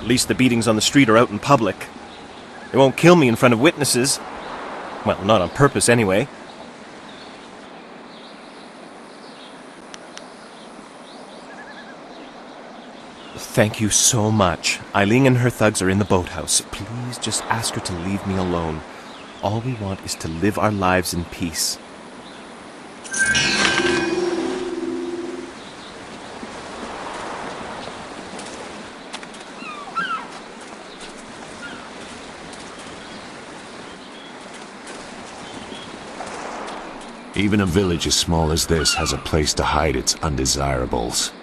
At least the beatings on the street are out in public. They won't kill me in front of witnesses. Well, not on purpose anyway. Thank you so much. Ai Ling and her thugs are in the boathouse. Please just ask her to leave me alone. All we want is to live our lives in peace. Even a village as small as this has a place to hide its undesirables.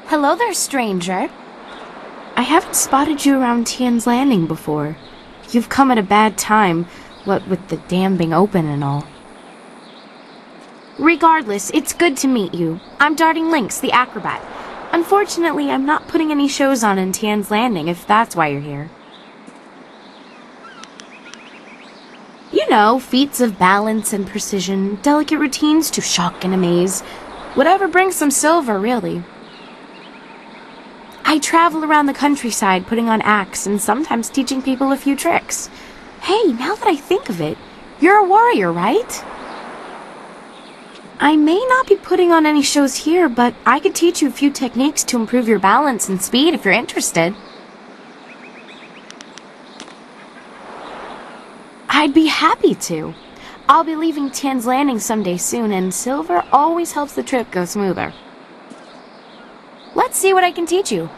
Hello there, stranger. I haven't spotted you around Tian's Landing before. You've come at a bad time, what with the dam being open and all. Regardless, it's good to meet you. I'm Darting Lynx, the acrobat. Unfortunately, I'm not putting any shows on in Tian's Landing, if that's why you're here. You know, feats of balance and precision, delicate routines to shock and amaze. Whatever brings some silver, really. I travel around the countryside putting on acts and sometimes teaching people a few tricks. Hey, now that I think of it, you're a warrior, right? I may not be putting on any shows here, but I could teach you a few techniques to improve your balance and speed if you're interested. I'd be happy to. I'll be leaving Tian's Landing someday soon, and silver always helps the trip go smoother. Let's see what I can teach you.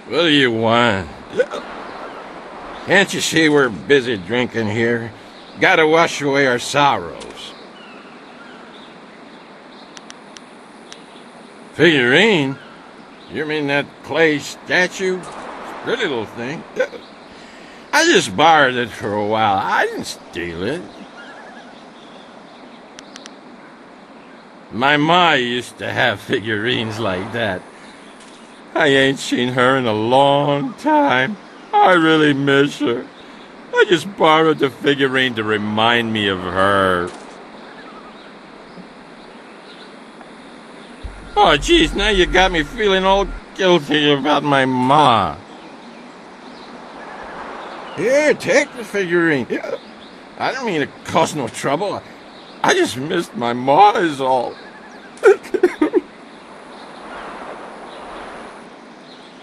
What do you want? Can't you see we're busy drinking here? Gotta wash away our sorrows. Figurine? You mean that clay statue? Pretty little thing. I just borrowed it for a while. I didn't steal it. My ma used to have figurines like that. I ain't seen her in a long time. I really miss her. I just borrowed the figurine to remind me of her. Oh, geez, now you got me feeling all guilty about my ma. Here, take the figurine. I don't mean to cause no trouble. I just missed my ma is all.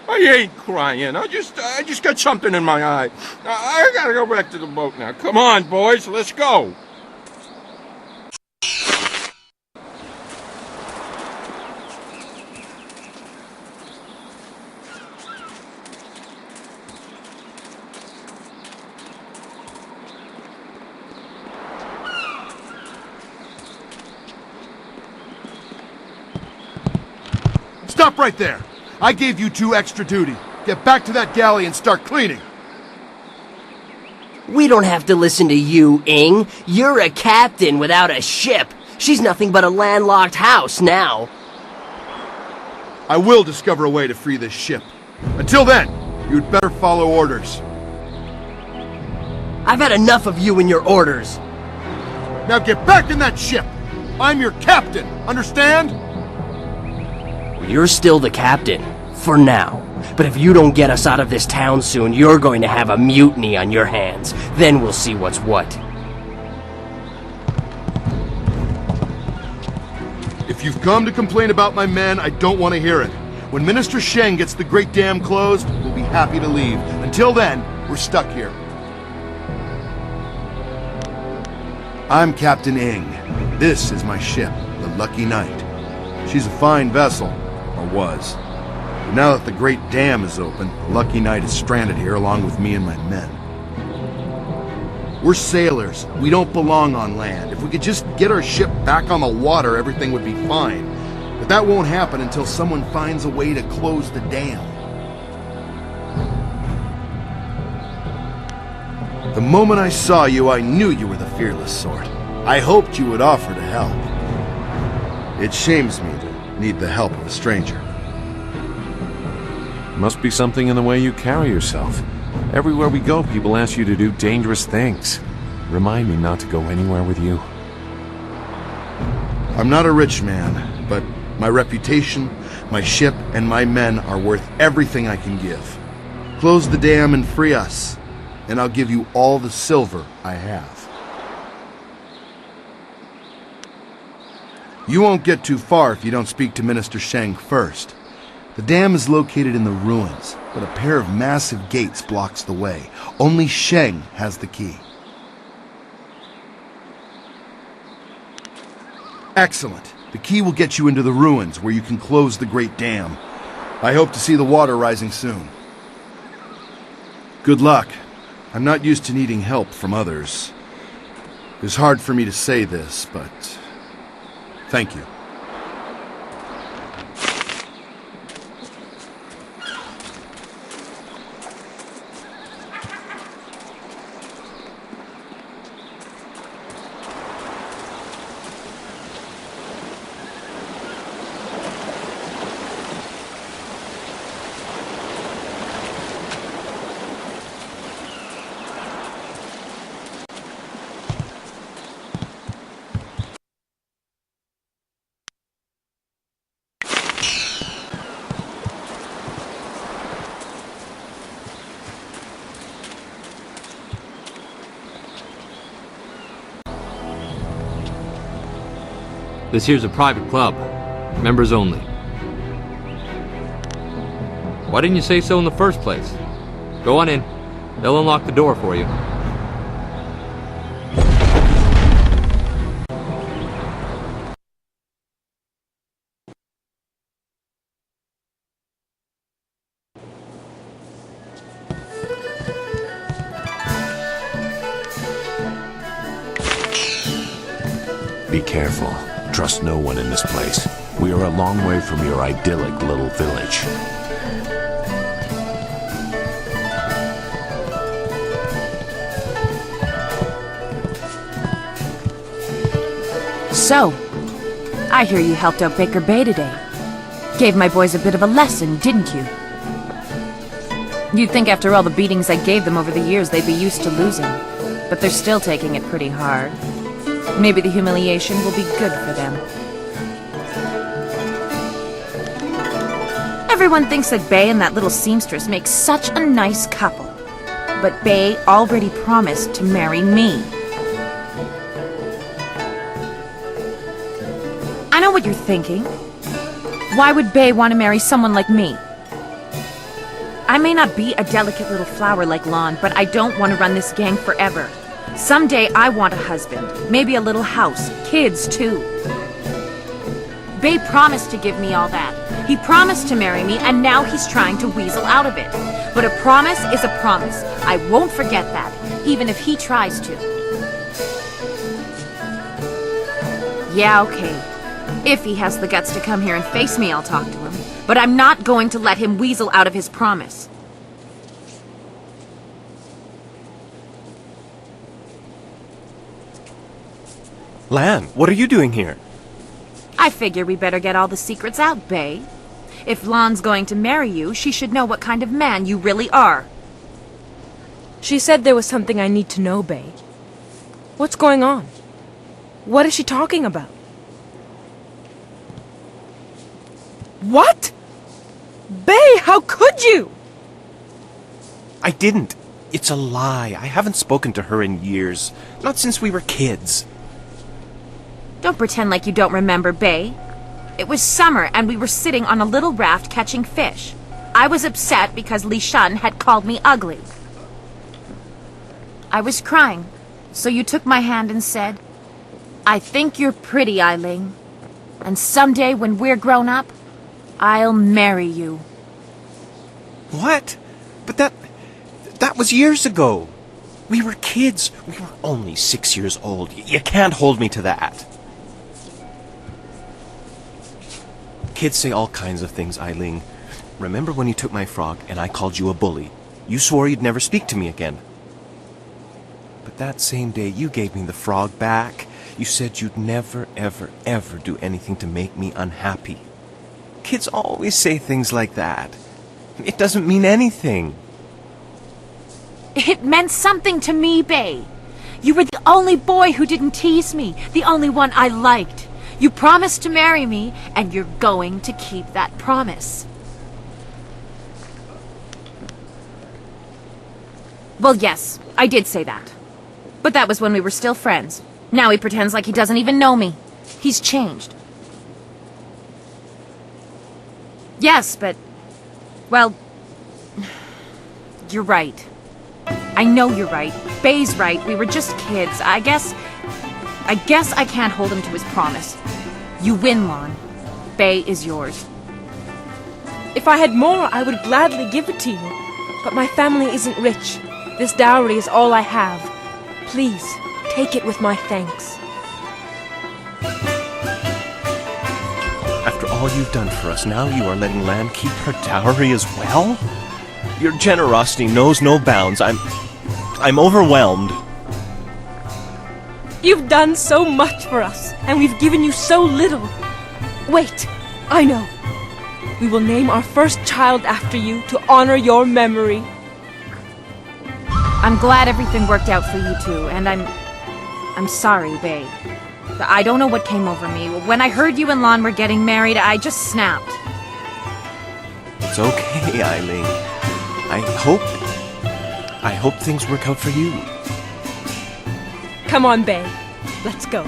I ain't crying. I just got something in my eye. I gotta go back to the boat now. Come on, boys, let's go. Stop right there! I gave you 2 extra duty. Get back to that galley and start cleaning. We don't have to listen to you, Ing. You're a captain without a ship. She's nothing but a landlocked house now. I will discover a way to free this ship. Until then, you'd better follow orders. I've had enough of you and your orders. Now get back in that ship! I'm your captain, understand? You're still the captain, for now. But if you don't get us out of this town soon, you're going to have a mutiny on your hands. Then we'll see what's what. If you've come to complain about my men, I don't want to hear it. When Minister Sheng gets the Great Dam closed, we'll be happy to leave. Until then, we're stuck here. I'm Captain Ing. This is my ship, the Lucky Knight. She's a fine vessel, or was. But now that the Great Dam is open, the Lucky Knight is stranded here along with me and my men. We're sailors. We don't belong on land. If we could just get our ship back on the water, everything would be fine. But that won't happen until someone finds a way to close the dam. The moment I saw you, I knew you were the fearless sort. I hoped you would offer to help. It shames me to need the help of a stranger. Must be something in the way you carry yourself. Everywhere we go, people ask you to do dangerous things. Remind me not to go anywhere with you. I'm not a rich man, but my reputation, my ship, and my men are worth everything I can give. Close the dam and free us, and I'll give you all the silver I have. You won't get too far if you don't speak to Minister Sheng first. The dam is located in the ruins, but a pair of massive gates blocks the way. Only Sheng has the key. Excellent. The key will get you into the ruins, where you can close the Great Dam. I hope to see the water rising soon. Good luck. I'm not used to needing help from others. It's hard for me to say this, but thank you. This here's a private club. Members only. Why didn't you say so in the first place? Go on in. They'll unlock the door for you. Be careful. Trust no one in this place. We are a long way from your idyllic little village. So, I hear you helped out Baker Beye today. Gave my boys a bit of a lesson, didn't you? You'd think after all the beatings I gave them over the years they'd be used to losing. But they're still taking it pretty hard. Maybe the humiliation will be good for them. Everyone thinks that Beye and that little seamstress make such a nice couple. But Beye already promised to marry me. I know what you're thinking. Why would Beye want to marry someone like me? I may not be a delicate little flower like Lon, but I don't want to run this gang forever. Someday I want a husband, maybe a little house, kids too. Beye promised to give me all that. He promised to marry me, and now he's trying to weasel out of it. But a promise is a promise. I won't forget that, even if he tries to. Yeah, okay. If he has the guts to come here and face me, I'll talk to him. But I'm not going to let him weasel out of his promise. Lan, what are you doing here? I figure we better get all the secrets out, Beje. If Lan's going to marry you, she should know what kind of man you really are. She said there was something I need to know, Beje. What's going on? What is she talking about? What? Beje, how could you? I didn't. It's a lie. I haven't spoken to her in years. Not since we were kids. Don't pretend like you don't remember, Beje. It was summer and we were sitting on a little raft catching fish. I was upset because Li Shan had called me ugly. I was crying, so you took my hand and said, "I think you're pretty, Ai Ling. And someday when we're grown up, I'll marry you." What? But that was years ago. We were kids. We were only 6 years old. You can't hold me to that. Kids say all kinds of things, Ai Ling. Remember when you took my frog and I called you a bully? You swore you'd never speak to me again. But that same day you gave me the frog back. You said you'd never, ever, ever do anything to make me unhappy. Kids always say things like that. It doesn't mean anything. It meant something to me, Beje. You were the only boy who didn't tease me, the only one I liked. You promised to marry me, and you're going to keep that promise. Well, yes, I did say that. But that was when we were still friends. Now he pretends like he doesn't even know me. He's changed. Yes, but... well... you're right. I know you're right. Beje's right. We were just kids. I guess I can't hold him to his promise. You win, Lan. Beje is yours. If I had more, I would gladly give it to you. But my family isn't rich. This dowry is all I have. Please, take it with my thanks. After all you've done for us, now you are letting Lan keep her dowry as well? Your generosity knows no bounds. I'm overwhelmed. You've done so much for us, and we've given you so little. Wait, I know. We will name our first child after you to honor your memory. I'm glad everything worked out for you two, and I'm sorry, Beje. I don't know what came over me. When I heard you and Lan were getting married, I just snapped. It's okay, Ai Ling. I hope things work out for you. Come on, Beje. Let's go.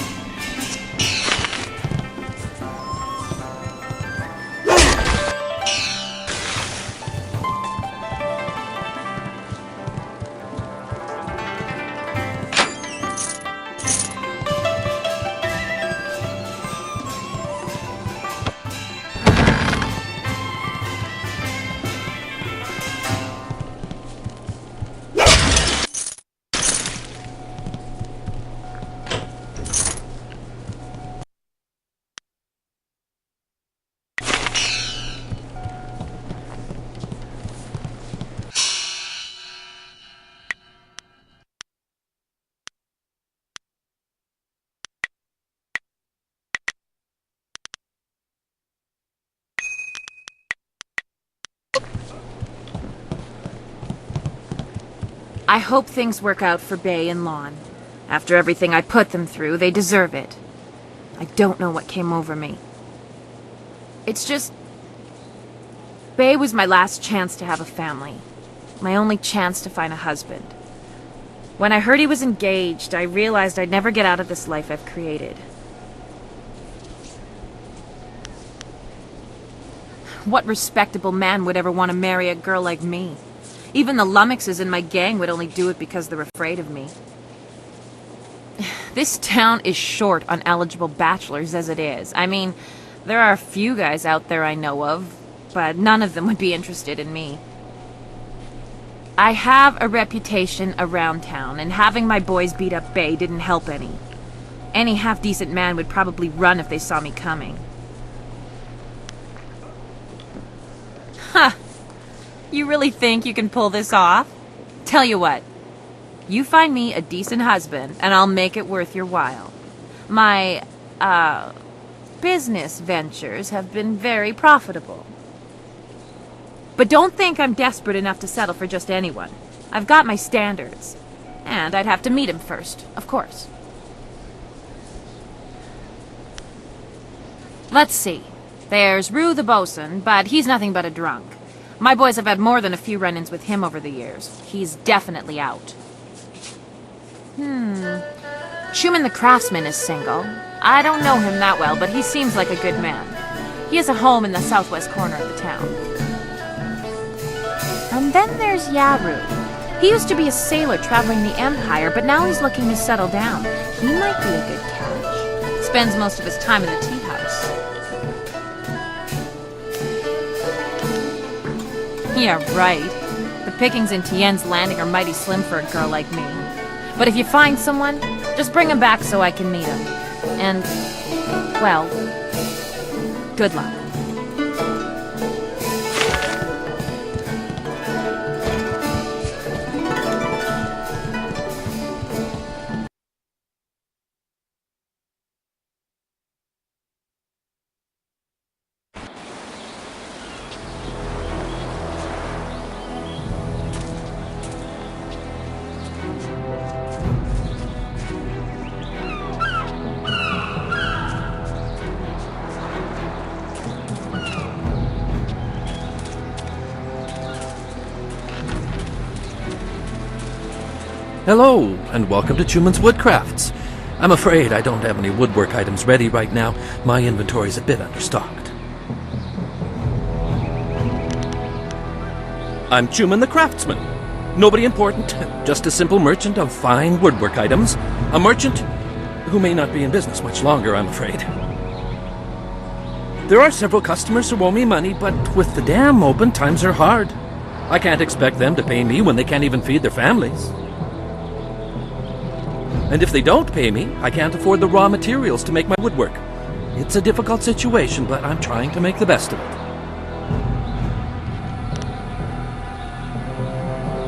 I hope things work out for Beje and Lan. After everything I put them through, they deserve it. I don't know what came over me. It's just... Beje was my last chance to have a family. My only chance to find a husband. When I heard he was engaged, I realized I'd never get out of this life I've created. What respectable man would ever want to marry a girl like me? Even the lummoxes in my gang would only do it because they're afraid of me. This town is short on eligible bachelors as it is. I mean, there are a few guys out there I know of, but none of them would be interested in me. I have a reputation around town, and having my boys beat up Beje didn't help any. Any half-decent man would probably run if they saw me coming. Huh. You really think you can pull this off? Tell you what. You find me a decent husband, and I'll make it worth your while. My, business ventures have been very profitable. But don't think I'm desperate enough to settle for just anyone. I've got my standards. And I'd have to meet him first, of course. Let's see. There's Rue the bosun, but he's nothing but a drunk. My boys have had more than a few run-ins with him over the years. He's definitely out. Schumann the craftsman is single. I don't know him that well, but he seems like a good man. He has a home in the southwest corner of the town. And then there's Yaru. He used to be a sailor traveling the Empire, but now he's looking to settle down. He might be a good catch. Spends most of his time in the tea house. Yeah, right. The pickings in Tien's Landing are mighty slim for a girl like me. But if you find someone, just bring him back so I can meet him. And, well, good luck. Hello, and welcome to Schumann's Woodcrafts. I'm afraid I don't have any woodwork items ready right now. My inventory's a bit understocked. I'm Schumann the craftsman. Nobody important, just a simple merchant of fine woodwork items. A merchant who may not be in business much longer, I'm afraid. There are several customers who owe me money, but with the dam open, times are hard. I can't expect them to pay me when they can't even feed their families. And if they don't pay me, I can't afford the raw materials to make my woodwork. It's a difficult situation, but I'm trying to make the best of it.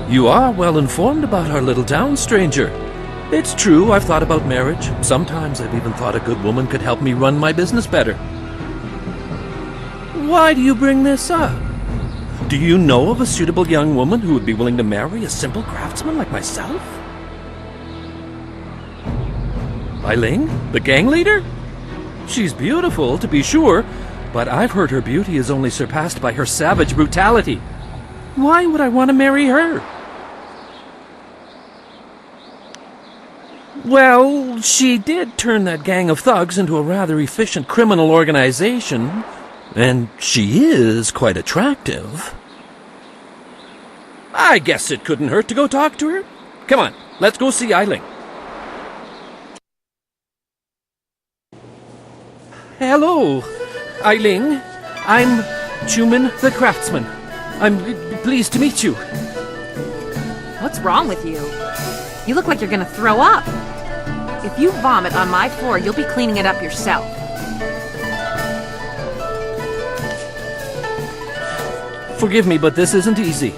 You are well informed about our little town, stranger. It's true, I've thought about marriage. Sometimes I've even thought a good woman could help me run my business better. Why do you bring this up? Do you know of a suitable young woman who would be willing to marry a simple craftsman like myself? Ai Ling, the gang leader? She's beautiful, to be sure, but I've heard her beauty is only surpassed by her savage brutality. Why would I want to marry her? Well, she did turn that gang of thugs into a rather efficient criminal organization, and she is quite attractive. I guess it couldn't hurt to go talk to her. Come on, let's go see Ai Ling. Hello, Ai Ling. I'm Schumann the craftsman. I'm pleased to meet you. What's wrong with you? You look like you're gonna throw up. If you vomit on my floor, you'll be cleaning it up yourself. Forgive me, but this isn't easy.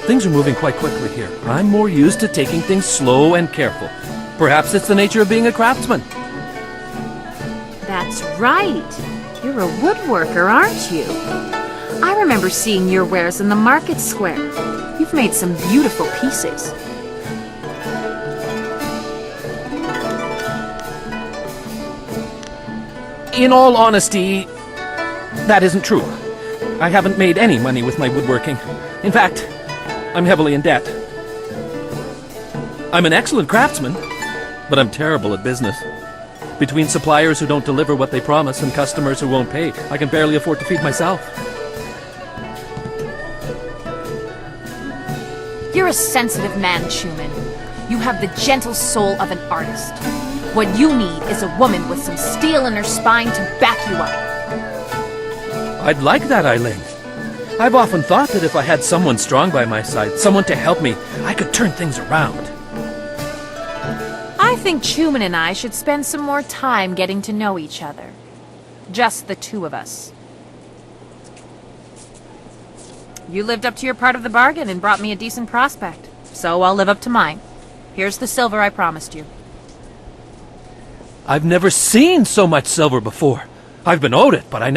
Things are moving quite quickly here. I'm more used to taking things slow and careful. Perhaps it's the nature of being a craftsman. That's right. You're a woodworker, aren't you? I remember seeing your wares in the market square. You've made some beautiful pieces. In all honesty, that isn't true. I haven't made any money with my woodworking. In fact, I'm heavily in debt. I'm an excellent craftsman, but I'm terrible at business. Between suppliers who don't deliver what they promise and customers who won't pay, I can barely afford to feed myself. You're a sensitive man, Schumann. You have the gentle soul of an artist. What you need is a woman with some steel in her spine to back you up. I'd like that, Ai Ling. I've often thought that if I had someone strong by my side, someone to help me, I could turn things around. I think Schumann and I should spend some more time getting to know each other. Just the two of us. You lived up to your part of the bargain and brought me a decent prospect, so I'll live up to mine. Here's the silver I promised you. I've never seen so much silver before. I've been owed it, but I